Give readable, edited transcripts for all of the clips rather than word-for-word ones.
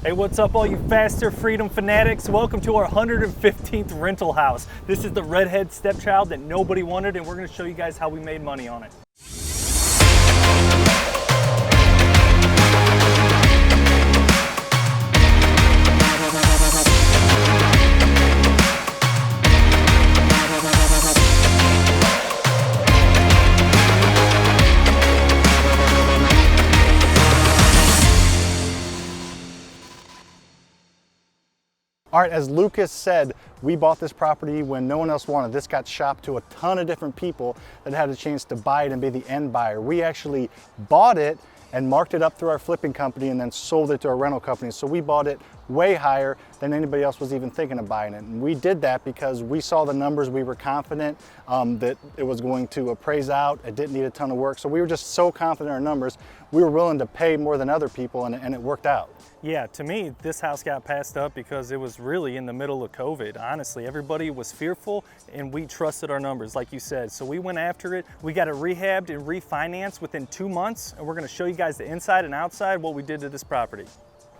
Hey, what's up all you FasterFreedom fanatics? Welcome to our 115th rental house. This is the redhead stepchild that nobody wanted, and we're gonna show you guys how we made money on it. All right, as Lucas said, we bought this property when no one else wanted. This got shopped to a ton of different people that had a chance to buy it and be the end buyer. We actually bought it and marked it up through our flipping company and then sold it to our rental company. So we bought it way higher than anybody else was even thinking of buying it. And we did that because we saw the numbers, we were confident that it was going to appraise out, it didn't need a ton of work. So we were just so confident in our numbers, we were willing to pay more than other people and it worked out. Yeah, to me, this house got passed up because it was really in the middle of COVID. Honestly, everybody was fearful and we trusted our numbers, like you said. So we went after it. We got it rehabbed and refinanced within 2 months. And we're gonna show you guys the inside and outside what we did to this property.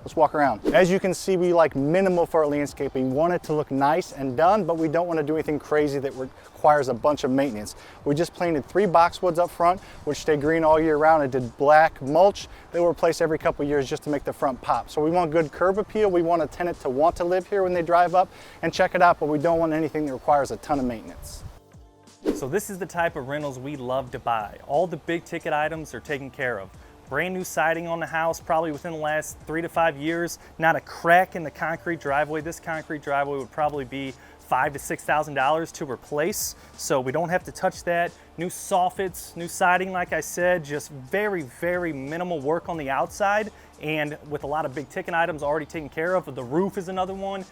Let's walk around. As you can see, we like minimal for our landscaping. We want it to look nice and done, but we don't want to do anything crazy that requires a bunch of maintenance. We just planted 3 boxwoods up front, which stay green all year round, and did black mulch that we'll replace every couple of years just to make the front pop. So we want good curb appeal. We want a tenant to want to live here when they drive up and check it out, but we don't want anything that requires a ton of maintenance. So this is the type of rentals we love to buy. All the big ticket items are taken care of. Brand new siding on the house, probably within the last 3 to 5 years. Not a crack in the concrete driveway. This concrete driveway would probably be $5,000 to $6,000 to replace, so we don't have to touch that. New soffits, new siding, like I said, just very, very minimal work on the outside, and with a lot of big ticket items already taken care of. The roof is another one.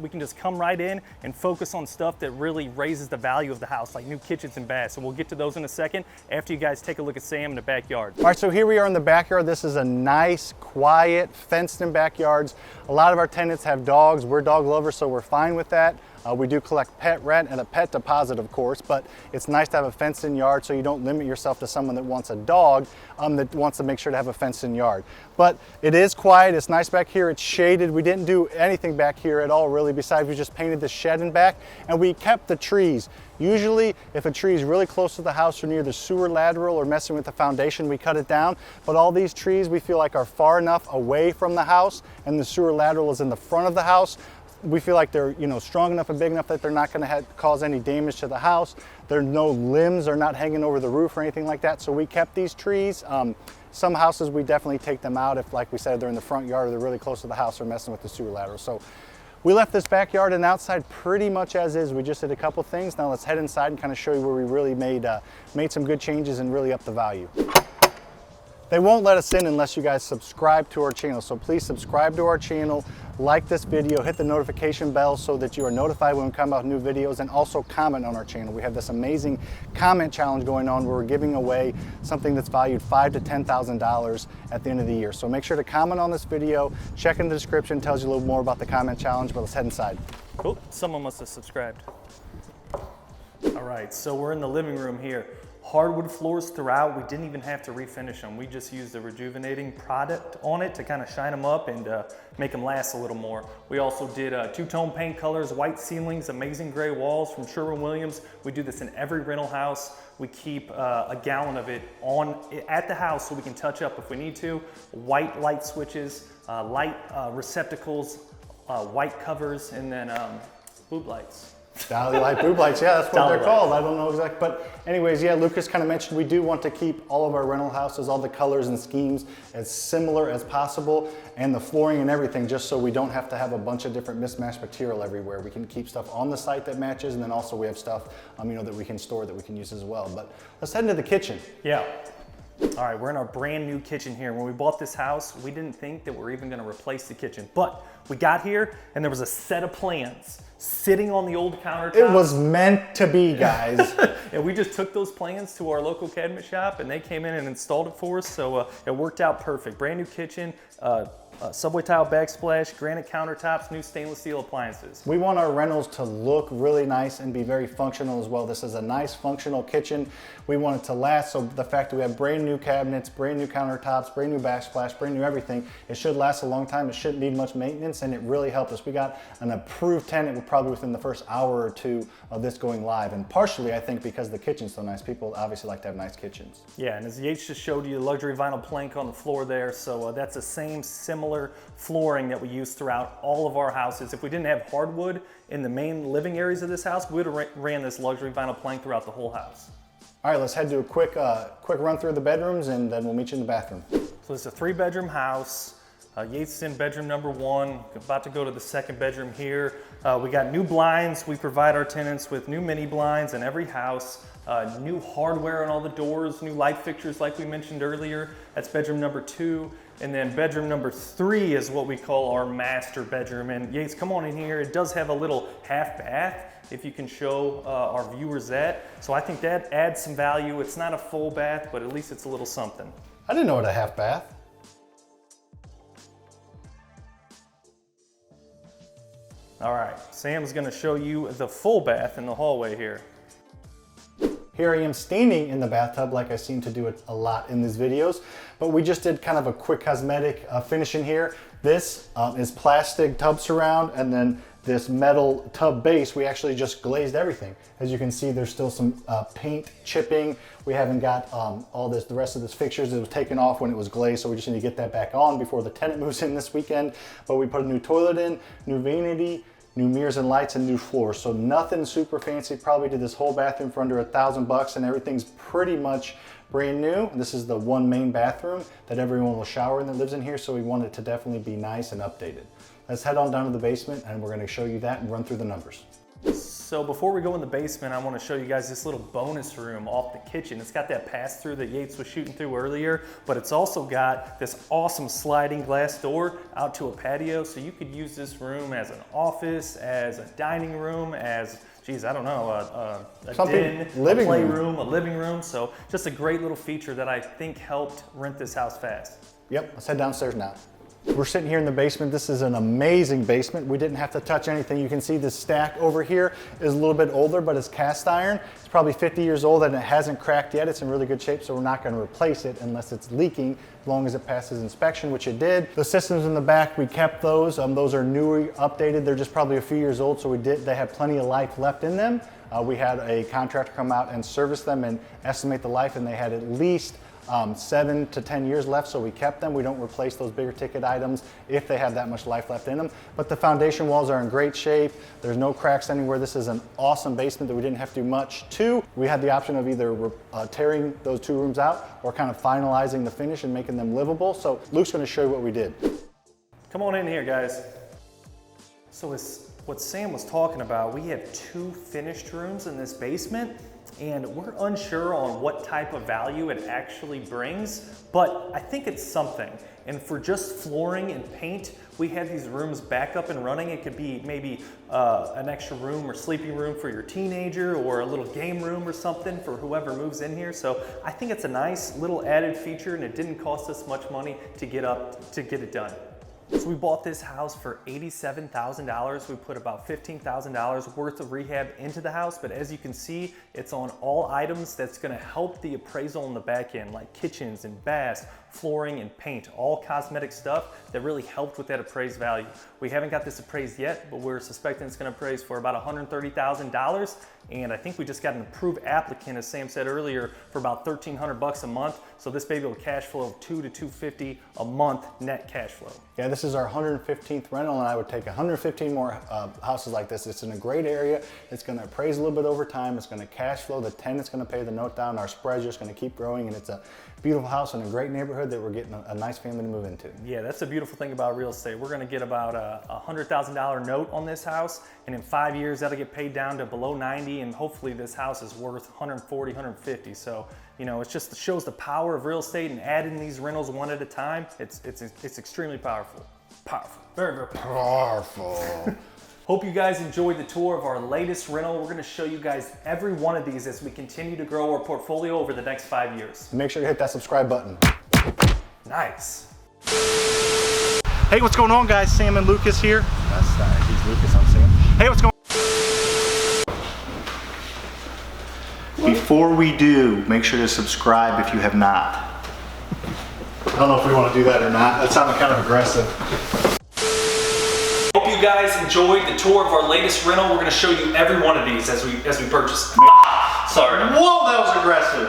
We can just come right in and focus on stuff that really raises the value of the house, like new kitchens and baths. So we'll get to those in a second after you guys take a look at Sam in the backyard. All right, so here we are in the backyard. This is a nice, quiet, fenced-in backyards. A lot of our tenants have dogs. We're dog lovers, so we're fine with that. We do collect pet rent and a pet deposit, of course, but it's nice to have a fenced-in yard so you don't limit yourself to someone that wants a dog that wants to make sure to have a fenced-in yard. But it is quiet, it's nice back here, it's shaded. We didn't do anything back here at all, really, besides we just painted the shed in back, and we kept the trees. Usually, if a tree is really close to the house or near the sewer lateral or messing with the foundation, we cut it down. But all these trees we feel like are far enough away from the house, and the sewer lateral is in the front of the house. We feel like they're strong enough and big enough that they're not going to cause any damage to the house. There's no limbs are not hanging over the roof or anything like that. So we kept these trees. Some houses we definitely take them out if, like we said, they're in the front yard or they're really close to the house or messing with the sewer lateral. So we left this backyard and outside pretty much as is. We just did a couple things. Now let's head inside and kind of show you where we really made some good changes and really upped the value. They won't let us in unless you guys subscribe to our channel. So please subscribe to our channel, like this video, hit the notification bell so that you are notified when we come out with new videos, and also comment on our channel. We have this amazing comment challenge going on where we're giving away something that's valued $5,000 to $10,000 at the end of the year. So make sure to comment on this video, check in the description, tells you a little more about the comment challenge, but let's head inside. Cool, someone must have subscribed. All right, so we're in the living room here. Hardwood floors throughout. We didn't even have to refinish them. We just used a rejuvenating product on it to kind of shine them up and make them last a little more. We also did two-tone paint colors, white ceilings, amazing gray walls from Sherwin-Williams. We do this in every rental house. We keep a gallon of it at the house so we can touch up if we need to. White light switches, light receptacles, white covers, and then boob lights. Dowley light boob lights, yeah, that's what Dowley they're called. I don't know exactly, but anyways, yeah, Lucas kind of mentioned we do want to keep all of our rental houses, all the colors and schemes as similar as possible, and the flooring and everything, just so we don't have to have a bunch of different mismatched material everywhere. We can keep stuff on the site that matches, and then also we have stuff, that we can store that we can use as well. But let's head into the kitchen. Yeah. All right, we're in our brand new kitchen here. When we bought this house, we didn't think that we're even gonna replace the kitchen, but we got here and there was a set of plans. sitting on the old countertop. It was meant to be, guys. And we just took those plans to our local cabinet shop and they came in and installed it for us. So it worked out perfect. Brand new kitchen, subway tile backsplash, granite countertops, new stainless steel appliances. We want our rentals to look really nice and be very functional as well. This is a nice functional kitchen. We want it to last, so the fact that we have brand new cabinets, brand new countertops, brand new backsplash, brand new everything, it should last a long time. It shouldn't need much maintenance, and it really helped us. We got an approved tenant probably within the first hour or two of this going live, and partially I think because the kitchen's so nice. People obviously like to have nice kitchens. Yeah, and as Yates just showed you, the luxury vinyl plank on the floor there, so that's the same similar flooring that we use throughout all of our houses. If we didn't have hardwood in the main living areas of this house, we would have ran this luxury vinyl plank throughout the whole house. All right, let's head to a quick run through the bedrooms, and then we'll meet you in the bathroom. So it's a 3-bedroom house. Yates is in bedroom number 1, about to go to the 2nd bedroom here. We got new blinds. We provide our tenants with new mini blinds in every house, new hardware on all the doors, new light fixtures like we mentioned earlier. That's bedroom number 2. And then bedroom number 3 is what we call our master bedroom. And Yates, come on in here. It does have a little half bath, if you can show our viewers that. So I think that adds some value. It's not a full bath, but at least it's a little something. I didn't know what a half bath. All right, Sam's gonna show you the full bath in the hallway here. Here I am standing in the bathtub like I seem to do it a lot in these videos, but we just did kind of a quick cosmetic finish in here. This is plastic tub surround, and then this metal tub base, we actually just glazed everything. As you can see, there's still some paint chipping. We haven't got all this, the rest of this fixtures. It was taken off when it was glazed, so we just need to get that back on before the tenant moves in this weekend. But we put a new toilet in, new vanity, new mirrors and lights, and new floors. So nothing super fancy. Probably did this whole bathroom for under $1,000, and everything's pretty much brand new. This is the one main bathroom that everyone will shower in that lives in here, so we want it to definitely be nice and updated. Let's head on down to the basement, and we're gonna show you that and run through the numbers. So before we go in the basement, I want to show you guys this little bonus room off the kitchen. It's got that pass-through that Yates was shooting through earlier, but it's also got this awesome sliding glass door out to a patio, so you could use this room as an office, as a dining room, as, geez, I don't know, a den, a playroom, a living room. So just a great little feature that I think helped rent this house fast. Yep, let's head downstairs now. We're sitting here in the basement. This is an amazing basement. We didn't have to touch anything. You can see this stack over here is a little bit older, but it's cast iron. It's probably 50 years old and it hasn't cracked yet. It's in really good shape, so we're not gonna replace it unless it's leaking, as long as it passes inspection, which it did. The systems in the back, we kept those. Those are newly updated. They're just probably a few years old, so they have plenty of life left in them. We had a contractor come out and service them and estimate the life, and they had at least 7 to 10 years left, so we kept them. We don't replace those bigger ticket items if they have that much life left in them. But the foundation walls are in great shape. There's no cracks anywhere. This is an awesome basement that we didn't have to do much to. We had the option of either tearing those 2 rooms out or kind of finalizing the finish and making them livable. So Luke's going to show you what we did. Come on in here, guys. So as what Sam was talking about, we have 2 finished rooms in this basement, and we're unsure on what type of value it actually brings, but I think it's something. And for just flooring and paint, we have these rooms back up and running. It could be maybe an extra room or sleeping room for your teenager, or a little game room or something for whoever moves in here. So I think it's a nice little added feature, and it didn't cost us much money to get it done. So we bought this house for $87,000. We put about $15,000 worth of rehab into the house, but as you can see, it's on all items that's gonna help the appraisal on the back end, like kitchens and baths, flooring and paint, all cosmetic stuff that really helped with that appraised value. We haven't got this appraised yet, but we're suspecting it's gonna appraise for about $130,000. And I think we just got an approved applicant, as Sam said earlier, for about $1,300 a month. So this baby will cash flow of $200 to $250 a month net cash flow. Yeah, this is our 115th rental, and I would take 115 more houses like this. It's in a great area. It's going to appraise a little bit over time. It's going to cash flow. The tenant's going to pay the note down. Our spread's just going to keep growing, and it's a beautiful house in a great neighborhood that we're getting a nice family to move into. Yeah, that's a beautiful thing about real estate. We're going to get about a $100,000 note on this house, and in 5 years that'll get paid down to below 90, and hopefully this house is worth 140, 150. So, you know, it just shows the power of real estate, and adding these rentals one at a time, it's extremely powerful. Powerful. Very, very powerful. Hope you guys enjoyed the tour of our latest rental. We're gonna show you guys every one of these as we continue to grow our portfolio over the next 5 years. Make sure you hit that subscribe button. Nice. Hey, what's going on, guys? Sam and Lucas here. He's Lucas, I'm Sam. Hey, what's going on? Before we do, make sure to subscribe if you have not. I don't know if we want to do that or not. That sounded kind of aggressive. Hope you guys enjoyed the tour of our latest rental. We're gonna show you every one of these as we purchase. Sorry. Whoa, that was aggressive.